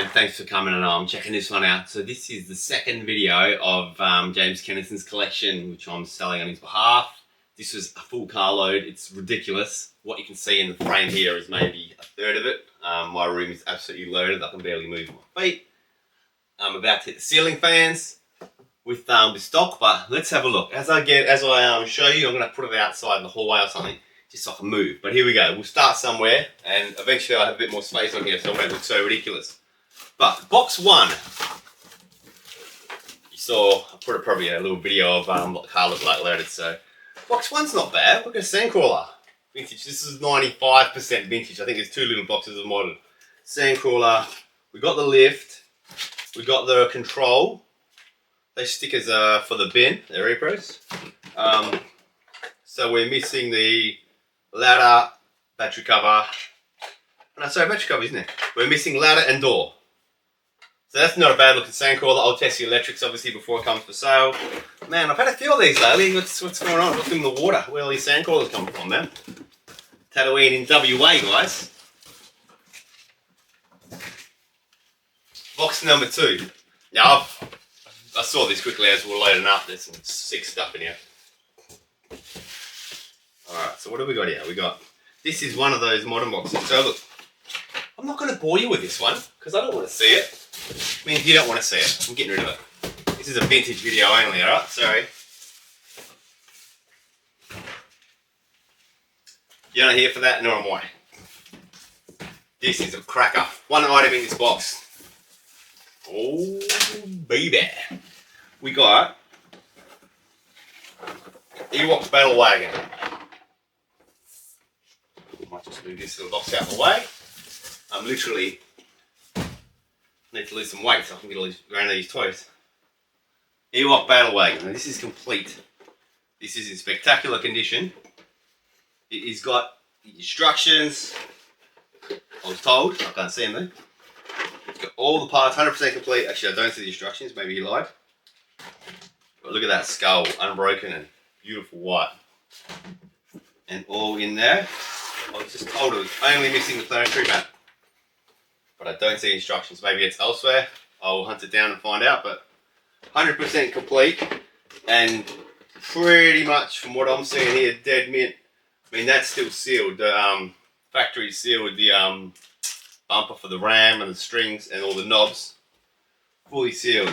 and thanks for coming and checking this one out. So this is the second video of James Kennison's collection, which I'm selling on his behalf. This was a full carload. It's ridiculous. What you can see in the frame here is maybe a third of it. My room is absolutely loaded. I can barely move my feet. I'm about to hit the ceiling fans with stock, but let's have a look. As I show you, I'm going to put it outside in the hallway or something, just so I can move. But here we go. We'll start somewhere, and eventually I'll have a bit more space on here, so it won't look so ridiculous. But box one, you saw, I put probably a little video of what the car looked like loaded. So box one's not bad. Look at Sandcrawler vintage. This is 95% vintage. I think there's two little boxes of modern. Sandcrawler. We got the lift. We got the control. Those stickers are for the bin. They're repros. So we're missing the ladder, battery cover. No, sorry, battery cover, isn't it? We're missing ladder and door. So that's not a bad looking Sandcrawler. I'll test the electrics obviously before it comes for sale. Man, I've had a few of these lately. What's going on? Look in the water. Where are all these Sandcrawlers coming from, man? Tatooine in WA, guys. Box number two. Now, I saw this quickly as we were loading up. There's some sick stuff in here. Alright, so what have we got here? This is one of those modern boxes. So look, I'm not going to bore you with this one because I don't want to see it. I mean, if you don't want to see it, I'm getting rid of it. This is a vintage video only, alright? Sorry. You're not here for that, nor am I. This is a cracker. One item in this box. Oh, baby. We got Ewok Battle Wagon. Might just move this little box out of the way. I'm literally need to lose some weight so I can get all these around these toys. Ewok Battle Wagon. Now this is complete. This is in spectacular condition. It has got the instructions. I was told. I can't see them though. It's got all the parts, 100% complete. Actually, I don't see the instructions. Maybe he lied. But look at that skull, unbroken and beautiful white. And all in there. I was just told it was only missing the planetary map. But I don't see instructions. Maybe it's elsewhere. I'll hunt it down and find out. But 100% complete. And pretty much from what I'm seeing here, dead mint. I mean, that's still sealed. The factory sealed the bumper for the ram and the strings and all the knobs. Fully sealed.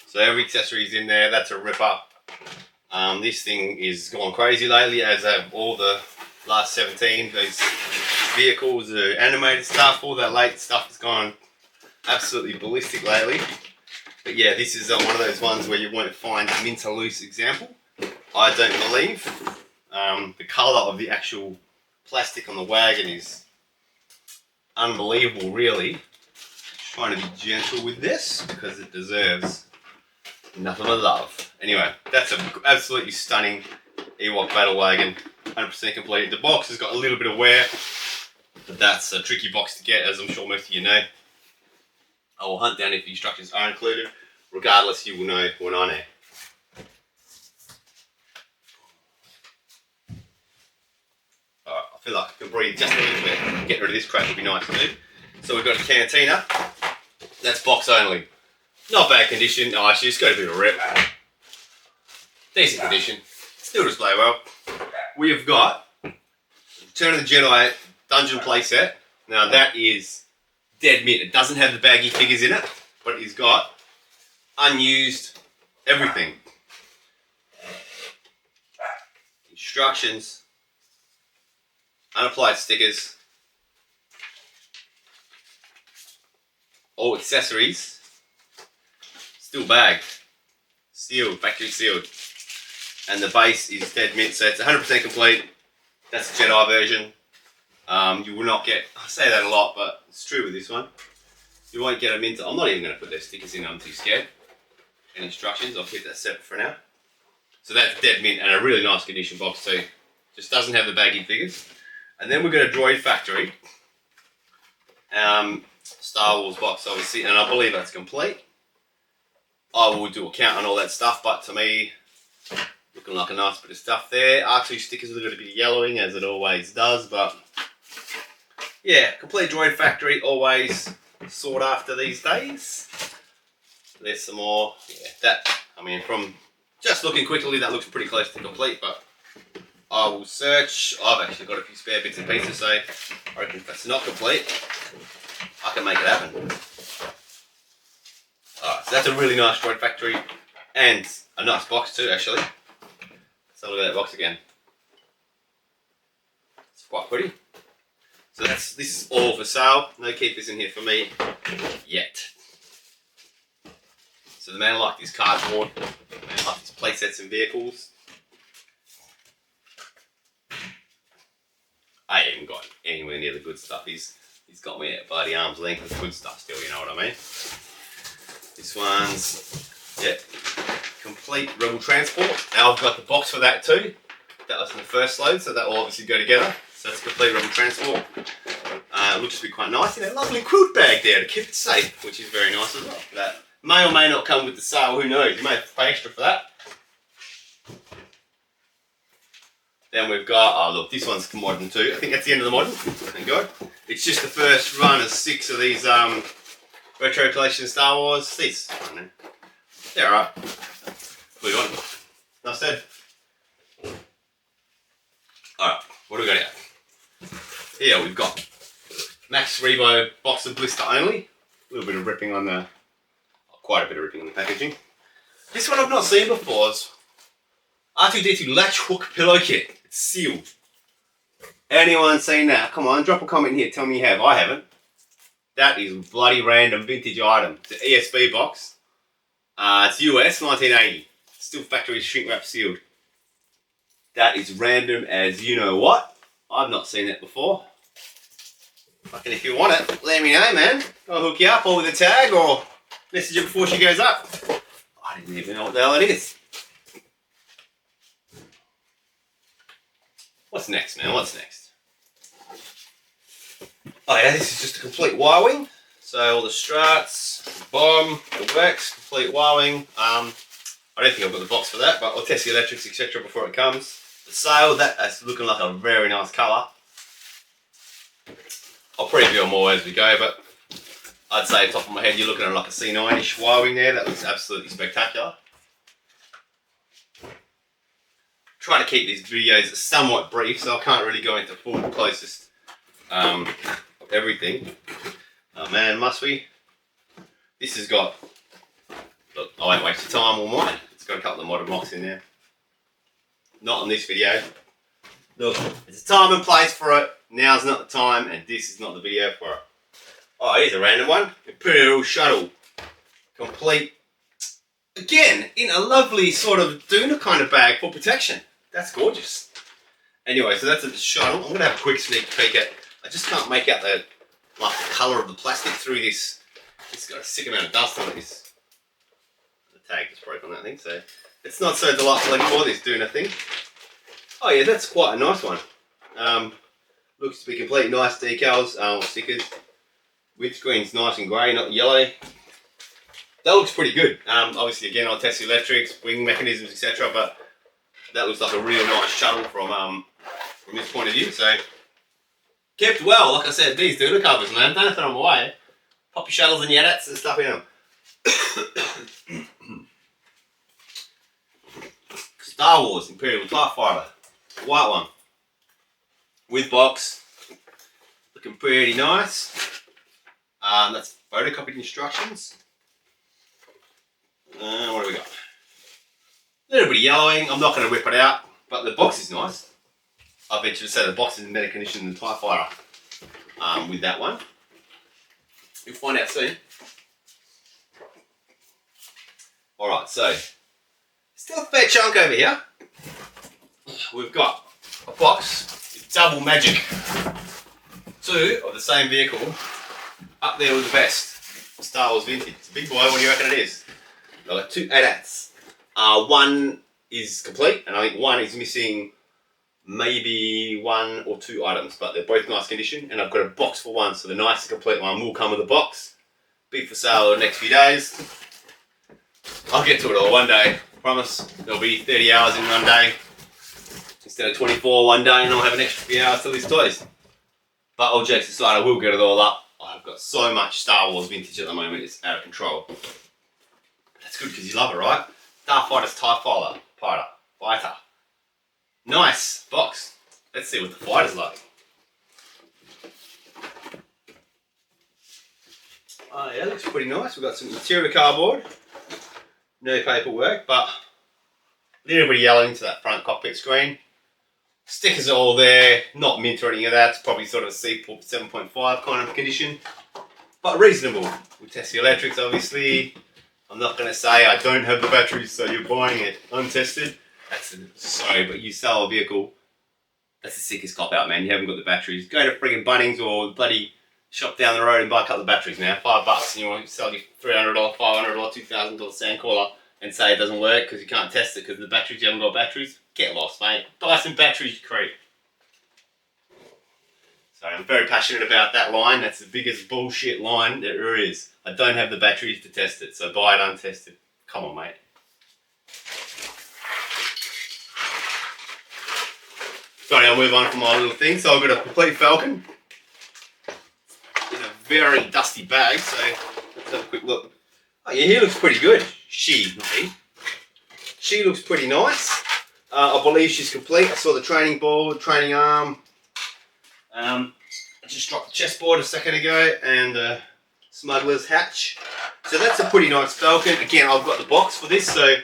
So every accessory is in there. That's a ripper. This thing is gone crazy lately, as have all the last 17. These vehicles, the animated stuff, all that late stuff has gone absolutely ballistic lately. But yeah, this is one of those ones where you won't find a mint or loose example. I don't believe. The colour of the actual plastic on the wagon is unbelievable, really. Trying to be gentle with this because it deserves nothing but love. Anyway, that's an absolutely stunning Ewok Battle Wagon, 100% complete. The box has got a little bit of wear, but that's a tricky box to get, as I'm sure most of you know. I will hunt down if the instructions are included. Regardless, you will know when I know. Alright, I feel like I can breathe just a little bit. Getting rid of this crap would be nice to do. So we've got a cantina. That's box only. Not bad condition. Oh, actually, it's got a bit of a rip. Decent condition. Still display well. We've got Return of the Jedi Dungeon playset. Now that is dead mint. It doesn't have the baggy figures in it, but it's got unused everything. Instructions. Unapplied stickers. All accessories. Still bagged, sealed, factory sealed, and the base is dead mint, so it's 100% complete. That's the Jedi version. You will not get, I say that a lot, but it's true with this one. You won't get a mint. I'm not even going to put those stickers in, I'm too scared. And instructions, I'll keep that separate for now. So that's dead mint and a really nice condition box too. Just doesn't have the baggy figures. And then we've got a Droid Factory. Star Wars box obviously, and I believe that's complete. I will do a count on all that stuff, but to me, looking like a nice bit of stuff there. R2 stickers with a little bit of yellowing, as it always does, but yeah, complete Droid Factory, always sought after these days. There's some more. Yeah, that, I mean, from just looking quickly, that looks pretty close to complete, but I will search. I've actually got a few spare bits and pieces, so I reckon if that's not complete, I can make it happen. Alright, so that's a really nice Droid Factory, and a nice box too, actually. So look at that box again. It's quite pretty. So this is all for sale. No keepers in here for me yet. So the man liked his cardboard, the man liked his playsets and vehicles. I haven't got anywhere near the good stuff. He's got me at bloody arm's length with good stuff still, you know what I mean? This one's, yeah, complete Rebel Transport. Now I've got the box for that too. That was in the first load, so that will obviously go together. So it's complete Rebel Transport. Looks to be quite nice. And a lovely quilt bag there to keep it safe, which is very nice as well. That may or may not come with the sale, who knows? You may have to pay extra for that. Then we've got, oh look, this one's modern too. I think that's the end of the modern. Thank God. It's just the first run of 6 of these Retro Collection Star Wars. These, I don't know. They're alright. What do you want? Enough said. Alright, what do we got here? Here we've got Max Rebo box of blister only. A little bit of ripping on the, quite a bit of ripping on the packaging. This one I've not seen before. It's R2-D2 latch hook pillow kit. It's sealed. Anyone seen that? Come on, drop a comment here. Tell me you have. I haven't. That is a bloody random vintage item. It's an ESB box. It's US 1980. Still factory shrink wrap sealed. That is random as you know what. I've not seen that before. Fucking if you want it, let me know, man. I'll hook you up or with a tag or message it before she goes up. I didn't even know what the hell it is. What's next, man? What's next? Oh yeah, this is just a complete Y-wing. So all the struts, the bomb, the works, complete Y-wing. I don't think I've got the box for that, but I'll test the electrics, etc. before it comes. The sail, that's looking like a very nice colour. I'll preview them more as we go, but I'd say top of my head, you're looking at like a C9-ish Y-wing there. That looks absolutely spectacular. Try to keep these videos somewhat brief, so I can't really go into full closest of everything. Oh man, must we? This has got, look, I won't waste your time or mine. It's got a couple of modern mocks in there. Not on this video. Look, there's a time and place for it. Now's not the time, and this is not the video for it. Oh, here's a random one. Imperial Shuttle. Complete. Again, in a lovely sort of Duna kind of bag for protection. That's gorgeous. Anyway, so that's a Shuttle. I'm going to have a quick sneak peek at. I just can't make out the colour of the plastic through this. It's got a sick amount of dust on it. The tag just broke on that thing, so it's not so delightful anymore, this Duna thing. Oh yeah, that's quite a nice one. Looks to be complete. Nice decals, stickers. Windscreen's nice and grey, not yellow. That looks pretty good. Obviously, again, I'll test the electrics, wing mechanisms, etc. But that looks like a real nice shuttle from this point of view. So kept well. Like I said, these Duna covers, man. Don't throw them away. Pop your shuttles and Yadats and stuff in them. Star Wars Imperial TIE Fighter, white one, with box, looking pretty nice. That's photocopied instructions. What do we got? A little bit of yellowing. I'm not going to rip it out, but the box is nice. I venture to say the box is in better condition than the TIE Fighter with that one. You'll find out soon. Alright, so still a fair chunk over here. We've got a box with double magic. 2 of the same vehicle up there with the best Star Wars vintage. It's a big boy. What do you reckon it is? I've got 2 AT-ATs. One is complete, and I think one is missing maybe 1 or 2 items, but they're both nice condition. And I've got a box for one, so the nice complete one will come with a box. Be for sale in the next few days. I'll get to it all one day. Promise. There'll be 30 hours in one day instead of 24 one day, and I'll have an extra few hours to these toys. But all jokes aside, I will get it all up. I've got so much Star Wars vintage at the moment, it's out of control. That's good because you love it, right? Starfighter's TIE Fighter. Nice box. Let's see what the fighter's like. Oh yeah, looks pretty nice. We've got some interior cardboard. No paperwork, but a little bit of yellow into that front cockpit screen. Stickers are all there, not mint or anything of that. It's probably sort of a C7.5 kind of condition, but reasonable. We test the electrics, obviously. I'm not going to say I don't have the batteries, so you're buying it untested. That's but you sell a vehicle. That's the sickest cop out, man. You haven't got the batteries. Go to friggin' Bunnings or bloody shop down the road and buy a couple of batteries now. $5, and you want to sell your $300, $500, $2,000 Sandcrawler and say it doesn't work because you can't test it because the batteries, you haven't got batteries. Get lost, mate. Buy some batteries, you creep. So I'm very passionate about that line. That's the biggest bullshit line there is. I don't have the batteries to test it, so buy it untested. Come on, mate. Sorry, I'll move on from my little thing. So I've got a complete Falcon in a very dusty bag, so let's have a quick look. Oh yeah, he looks pretty good. She, not he. She looks pretty nice. I believe she's complete. I saw the training board, training arm. I just dropped the chessboard a second ago, and smuggler's hatch. So that's a pretty nice Falcon. Again, I've got the box for this, so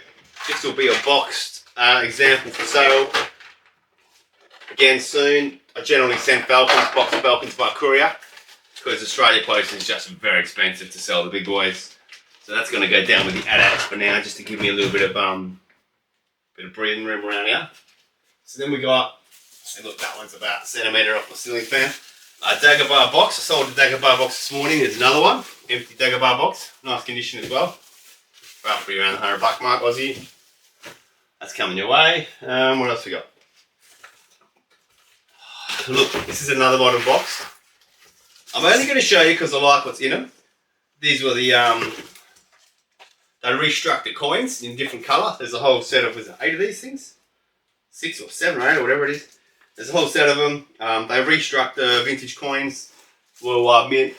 this will be a boxed example for sale. Again, soon. I generally send Falcons, boxed Falcons by courier, because Australia Post is just very expensive to sell the big boys. So that's going to go down with the AT-ATs for now, just to give me a little bit of breathing room around here. So then we got, and look, that one's about a centimetre off my ceiling fan. A Dagobah box. I sold a Dagobah box this morning. There's another one, empty Dagobah box, nice condition as well. Roughly around the $100 mark Aussie. That's coming your way. What else we got? Look, this is another modern box. I'm only going to show you because I like what's in them. These were the they restructured coins in different colour. There's a whole set of, was it 8 of these things? 6 or 7 or 8 or whatever it is. There's a whole set of them. They restruck the vintage coins. Well, mint.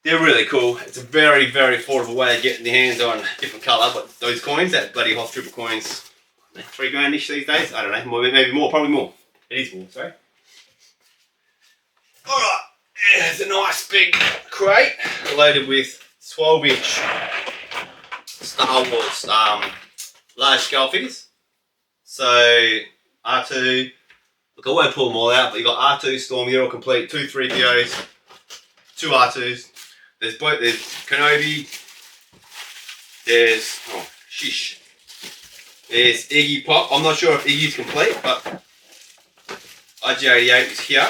They're really cool. It's a very, very affordable way of getting your hands on different colour. But those coins, that bloody Hoth Trooper coins, $3 grand-ish these days. I don't know, maybe more, probably more. It is more, sorry. Alright, there's a nice big crate loaded with 12-inch Star Wars large scale figures. So R2, look, I won't pull them all out, but you got R2, Storm, they're all complete, 2 3POs, 2 R2s. There's Kenobi, there's there's Iggy Pop. I'm not sure if Iggy's complete, but IG-88 is here.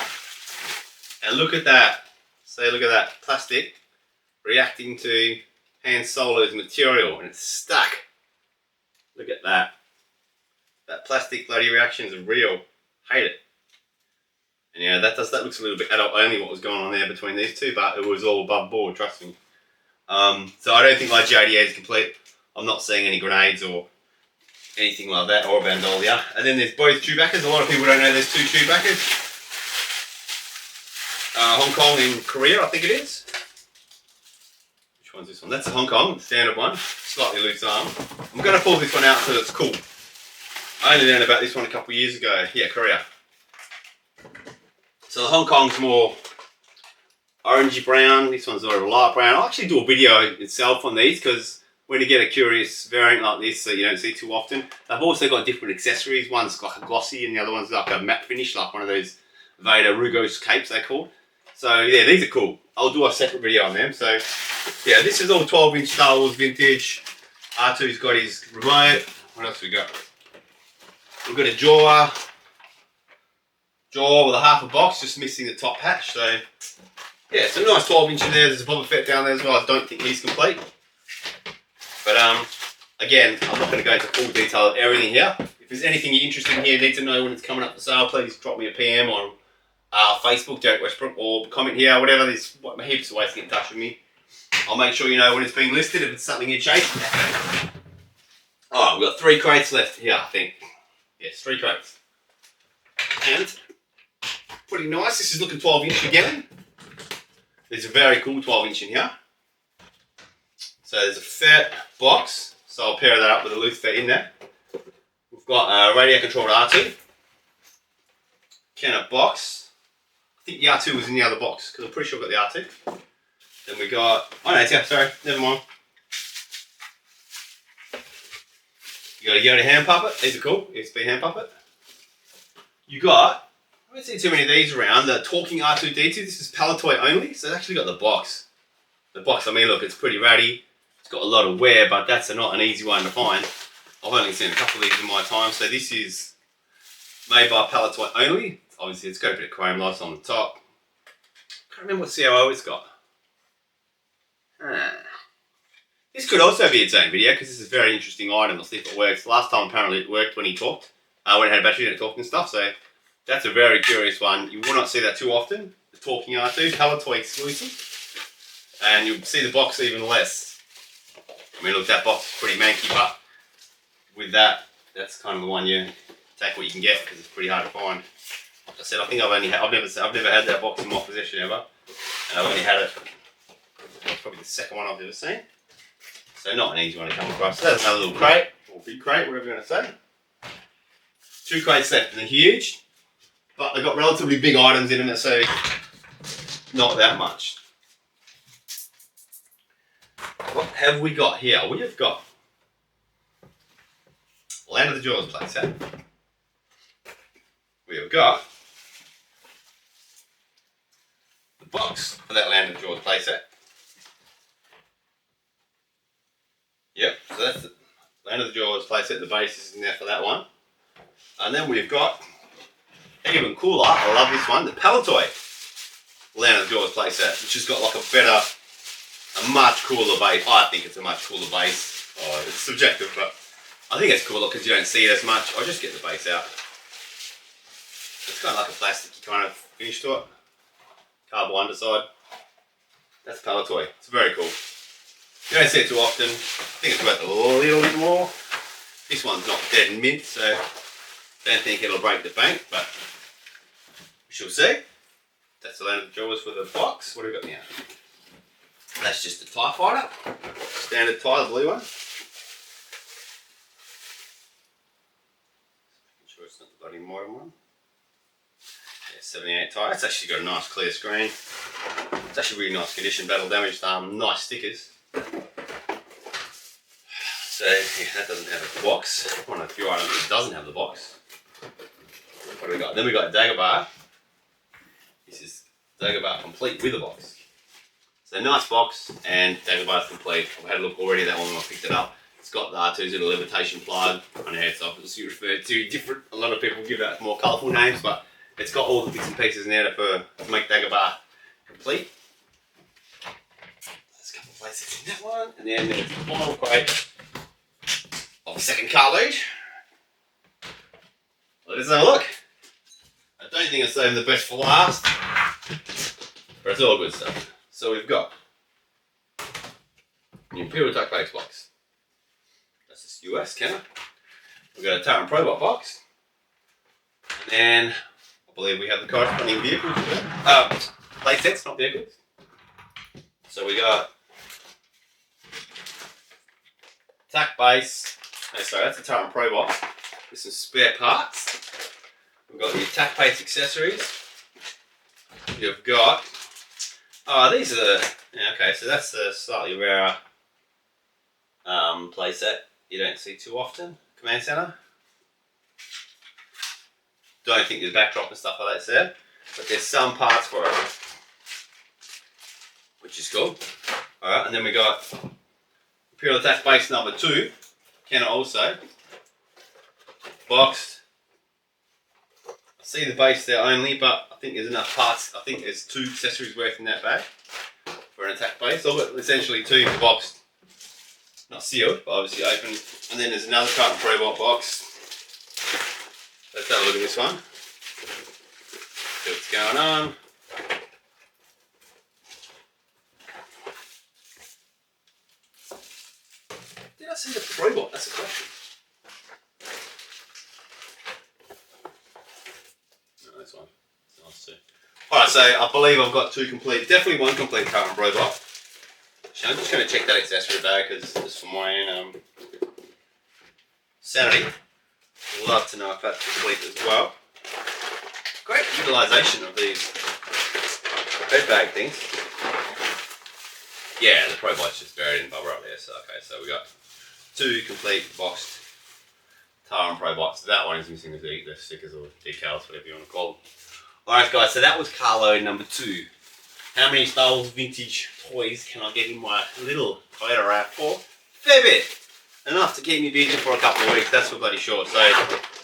And look at that. So look at that plastic reacting to Han Solo's material, and it's stuck. Look at that. That plastic bloody reaction is real. Hate it. And yeah, that looks a little bit adult only what was going on there between these two, but it was all above board, trust me. So I don't think my IG-88 is complete. I'm not seeing any grenades or anything like that, or a Bandolia. And then there's both Chewbaccas. A lot of people don't know there's 2 Chewbaccas. Hong Kong and Korea, I think it is. Which one's this one? That's a Hong Kong, the standard one. Slightly loose arm. I'm going to pull this one out because it's cool. I only learned about this one a couple of years ago. Yeah, Korea. So the Hong Kong's more orangey brown. This one's sort of a light brown. I'll actually do a video itself on these because when you get a curious variant like this that you don't see too often, they've also got different accessories. One's like a glossy and the other one's like a matte finish, like one of those Vader Rugos capes they're called. So yeah, these are cool. I'll do a separate video on them. So yeah, this is all 12-inch Star Wars vintage. R2's got his remote. What else we got? We've got a jaw with a half a box, just missing the top hatch. So yeah, it's a nice 12-inch in there. There's a Boba Fett down there as well. I don't think he's complete. But again, I'm not going to go into full detail of everything here. If there's anything you're interested in here, need to know when it's coming up for sale, please drop me a PM on Facebook, Derek Westbrook, or comment here, whatever. There's heaps of ways to get in touch with me. I'll make sure you know when it's being listed if it's something you're chasing. Oh, we've got 3 crates left here, I think. Yes, 3 crates. And pretty nice. This is looking 12-inch again. There's a very cool 12-inch in here. So there's a fat box, so I'll pair that up with a loose fit in there. We've got a radio controlled R2. Can of box. I think the R2 was in the other box because I'm pretty sure I got the R2. Then we got, oh no, it's here, sorry, never mind. You got a Yoda hand puppet, these are cool, USB hand puppet. You got, I haven't seen too many of these around, the talking R2-D2, this is Palatoy only, so it's actually got the box. The box, I mean look, it's pretty ratty, it's got a lot of wear, but that's not an easy one to find. I've only seen a couple of these in my time, so this is made by Palatoy only. Obviously it's got a bit of chrome lights on the top. Can't remember what COO it's got. This could also be its own video because this is a very interesting item. I'll see if it works. Last time apparently it worked when he talked. When it had a battery and it talked and stuff. So that's a very curious one. You will not see that too often. The talking R2, Palatoy exclusive. And you'll see the box even less. I mean look, that box is pretty manky, but with that, that's kind of the one you take what you can get because it's pretty hard to find. Like I said, I think I've never had that box in my possession ever. And I've only had it, it's probably the second one I've ever seen. So not an easy one to come across. So that's another little crate, or big crate, whatever you're going to say. 2 crates left, and they're huge, but they've got relatively big items in them, so not that much. What have we got here? We have got Land of the Jaws playset. We have got the box for that Land of the Jaws playset. Yep, so that's the Land of the Jaws playset, the base is in there for that one. And then we've got, even cooler, I love this one, the Palatoy Land of the Jaws playset, which has got like a much cooler base. I think it's a much cooler base. Oh, it's subjective, but I think it's cooler because you don't see it as much. I'll just get the base out. It's kind of like a plasticky kind of finish to it. Cardboard underside. That's Palatoy. It's very cool. You don't see it too often. I think it's worth a little bit more. This one's not dead and mint, so don't think it'll break the bank, but we shall see. That's the Land of the Jaws for the box. What have we got now? That's just a TIE fighter. Standard TIE, the blue one. I'm sure it's not the bloody modern one. Yeah, 78 TIE. It's actually got a nice clear screen. It's actually really nice condition, battle damaged, nice stickers. So yeah, that doesn't have a box. One of the few items that doesn't have the box. What do we got? Then we got Dagobah. This is Dagobah complete with a box. So nice box, and Dagobah's complete. I've had a look already, that one when I picked it up. It's got the R2's little levitation plug on the head, so it's referred to different. A lot of people give that more colourful names, but it's got all the bits and pieces in there to make Dagobah complete. There's a couple of places in that one, and then there's the final crate of the second carload. Let us have a look. I don't think I'm saving the best for last, but it's all good stuff. So we've got the Imperial Tuck Base box. That's this US counter. We've got a Taran Probot box. And then I believe we have the corresponding vehicles. Playsets, not vehicles. So we got Tack Base. No, sorry, that's a Taran Probot with some spare parts. We've got the attack base accessories. You've got, these are the, yeah, okay, so that's the slightly rarer playset you don't see too often. Command center. Don't think there's backdrop and stuff like that's there, but there's some parts for it, which is cool. Alright, and then we got Imperial Attack Base number 2, can also boxed. I see the base there only, but I think there's enough parts. I think there's 2 accessories worth in that bag for an attack base. So I've got essentially 2 boxed, not sealed, but obviously open. And then there's another Taran Probot box. Let's have a look at this one. See what's going on. Did I see the Probot? That's a question. No, this one. It's nice too. Alright, so I believe I've got two complete, definitely one complete current robot. So I'm just going to check that accessory bag because just for my own sanity. Love to know if that's complete as well. Great utilisation of these bed bag things. Yeah, the Pro Bite's just buried in bubble right there. So okay, so we got two complete boxed Tar and Pro Bites. That one is missing the stickers or decals, whatever you want to call them. Alright guys, so that was carload number 2. How many Star Wars vintage toys can I get in my little Toyota RAV4? Fair bit. Enough to keep me busy for a couple of weeks, that's for bloody sure. So,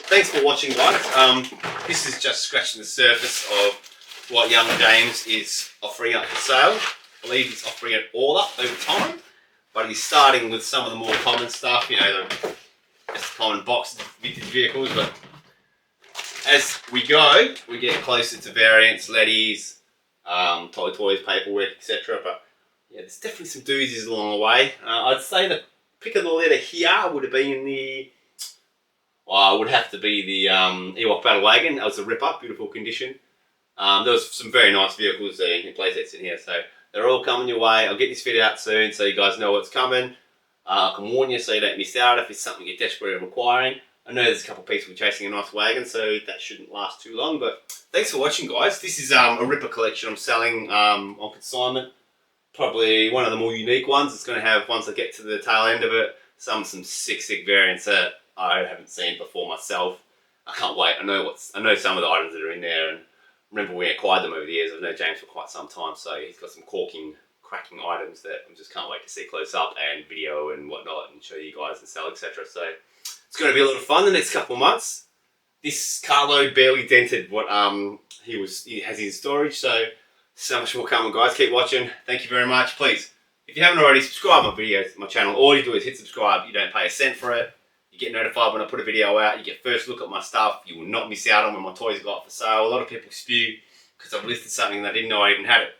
thanks for watching guys. This is just scratching the surface of what young James is offering up for sale. I believe he's offering it all up over time. But he's starting with some of the more common stuff, you know, just common boxed vintage vehicles. But as we go, we get closer to variants, letties, Toltoys, paperwork, etc. But yeah, there's definitely some doozies along the way. I'd say the pick of the litter here would have been the, well, would have to be the Ewok Battle Wagon. That was a rip-up, beautiful condition. There was some very nice vehicles in Playsets in here, so they're all coming your way. I'll get this video out soon so you guys know what's coming. I can warn you so you don't miss out if it's something you're desperately requiring. I know there's a couple of people chasing a nice wagon, so that shouldn't last too long, but thanks for watching guys. This is a Ripper collection I'm selling on consignment. Probably one of the more unique ones. It's going to have, once I get to the tail end of it, some sick variants that I haven't seen before myself. I can't wait. I know some of the items that are in there, and remember we acquired them over the years. I've known James for quite some time, so he's got some cracking items that I just can't wait to see close up and video and whatnot and show you guys and sell, etc. So it's going to be a lot of fun the next couple of months. This carload barely dented what he has in storage, so much more coming guys. Keep watching. Thank you very much. Please, if you haven't already, subscribe my videos, my channel. All you do is hit subscribe. You don't pay a cent for it. You get notified when I put a video out. You get first look at my stuff. You will not miss out on when my toys go up for sale. A lot of people spew because I've listed something and they didn't know I even had it.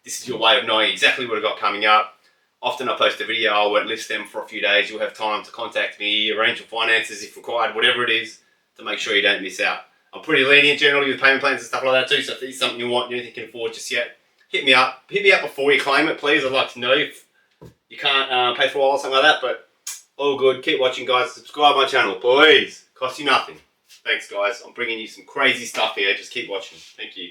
This is your way of knowing exactly what I've got coming up. Often I post a video, I won't list them for a few days. You'll have time to contact me, arrange your finances if required, whatever it is, to make sure you don't miss out. I'm pretty lenient generally with payment plans and stuff like that too, so if there's something you want, you don't think you can afford just yet, hit me up. Hit me up before you claim it, please. I'd like to know if you can't pay for a while or something like that, but all good. Keep watching, guys. Subscribe my channel, please. Costs you nothing. Thanks, guys. I'm bringing you some crazy stuff here. Just keep watching. Thank you.